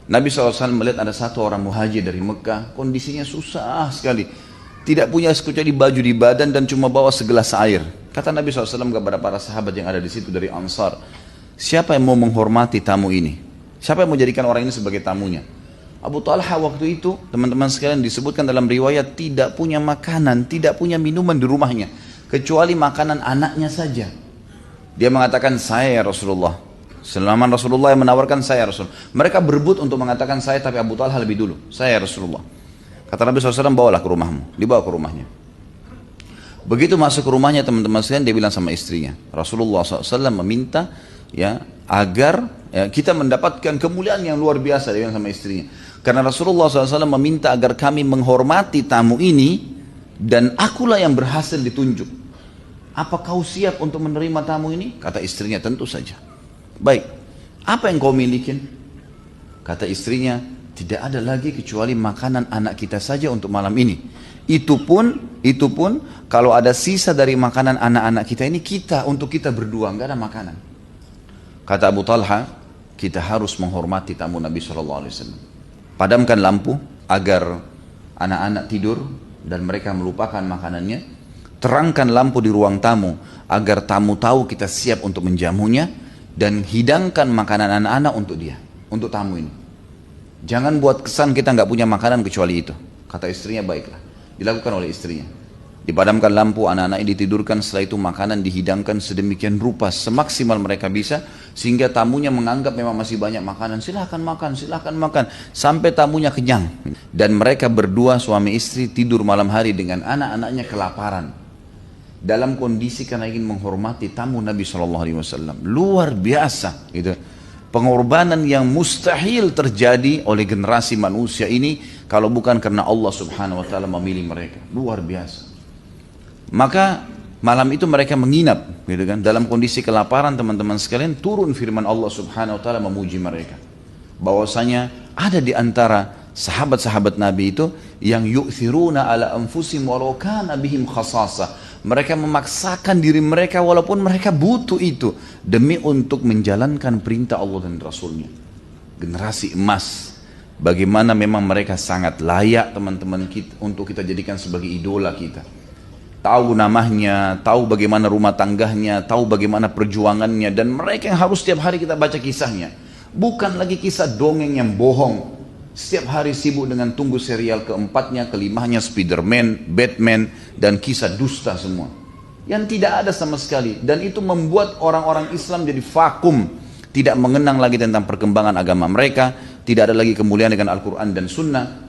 Nabi SAW melihat ada satu orang muhajir dari Mekah, kondisinya susah sekali. Tidak punya kecuali baju di badan dan cuma bawa segelas air. Kata Nabi SAW kepada para sahabat yang ada di situ dari Ansar, siapa yang mau menghormati tamu ini? Siapa yang mau jadikan orang ini sebagai tamunya? Abu Talha waktu itu, teman-teman sekalian, disebutkan dalam riwayat tidak punya makanan, tidak punya minuman di rumahnya, kecuali makanan anaknya saja. Dia mengatakan, saya ya Rasulullah. Selama Rasulullah yang menawarkan, saya ya Rasulullah. Mereka berebut untuk mengatakan saya, tapi Abu Talha lebih dulu. Saya ya Rasulullah. Kata Nabi SAW, bawalah ke rumahmu. Dibawa ke rumahnya. Begitu masuk ke rumahnya, teman-teman sekalian, dia bilang sama istrinya, Rasulullah SAW meminta ya agar ya, kita mendapatkan kemuliaan yang luar biasa, dia bilang sama istrinya. Karena Rasulullah SAW meminta agar kami menghormati tamu ini, dan akulah yang berhasil ditunjuk. Apa kau siap untuk menerima tamu ini? Kata istrinya, tentu saja. Baik, apa yang kau milikin? Kata istrinya, tidak ada lagi kecuali makanan anak kita saja untuk malam ini. Itu pun kalau ada sisa dari makanan anak-anak kita ini, untuk kita berdua, nggak ada makanan. Kata Abu Talha, kita harus menghormati tamu Nabi SAW. Padamkan lampu agar anak-anak tidur dan mereka melupakan makanannya. Terangkan lampu di ruang tamu agar tamu tahu kita siap untuk menjamunya, dan hidangkan makanan anak-anak untuk dia, untuk tamu ini. Jangan buat kesan kita nggak punya makanan kecuali itu. Kata istrinya, baiklah. Dilakukan oleh istrinya. Dipadamkan lampu, anak-anak ini ditidurkan, setelah itu makanan dihidangkan sedemikian rupa, semaksimal mereka bisa, sehingga tamunya menganggap memang masih banyak makanan. Silahkan makan, sampai tamunya kenyang. Dan mereka berdua, suami istri, tidur malam hari dengan anak-anaknya kelaparan. Dalam kondisi karena ingin menghormati tamu Nabi SAW. Luar biasa. Gitu. Pengorbanan yang mustahil terjadi oleh generasi manusia ini, kalau bukan karena Allah Subhanahu Wa Taala memilih mereka. Luar biasa. Maka malam itu mereka menginap, gitu kan? Dalam kondisi kelaparan, teman-teman sekalian, turun firman Allah Subhanahu Wa Taala memuji mereka. Bahwasanya ada di antara sahabat-sahabat Nabi itu yang yu'thiruna ala anfusihim walau kana bihim khasasah. Mereka memaksakan diri mereka walaupun mereka butuh itu demi untuk menjalankan perintah Allah dan Rasulnya. Generasi emas. Bagaimana memang mereka sangat layak, teman-teman, kita untuk kita jadikan sebagai idola kita. Tahu namanya, tahu bagaimana rumah tangganya, tahu bagaimana perjuangannya, dan mereka yang harus setiap hari kita baca kisahnya. Bukan lagi kisah dongeng yang bohong. Setiap hari sibuk dengan tunggu serial keempatnya, kelimanya, Spiderman, Batman, dan kisah dusta semua. Yang tidak ada sama sekali. Dan itu membuat orang-orang Islam jadi vakum. Tidak mengenang lagi tentang perkembangan agama mereka. Tidak ada lagi kemuliaan dengan Al-Quran dan Sunnah.